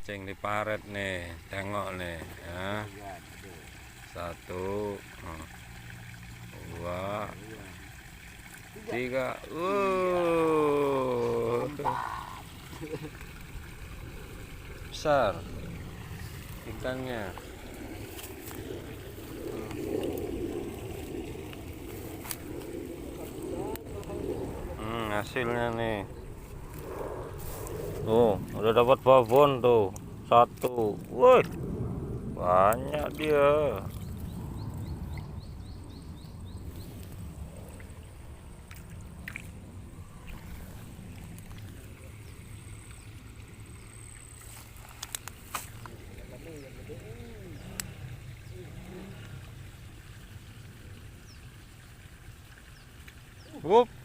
Cing diparet nih, tengok nih ya. Satu, dua, tiga. Besar ikannya. Hasilnya nih. Tuh, udah dapat babon tuh. Satu. Woi, banyak dia. Wup.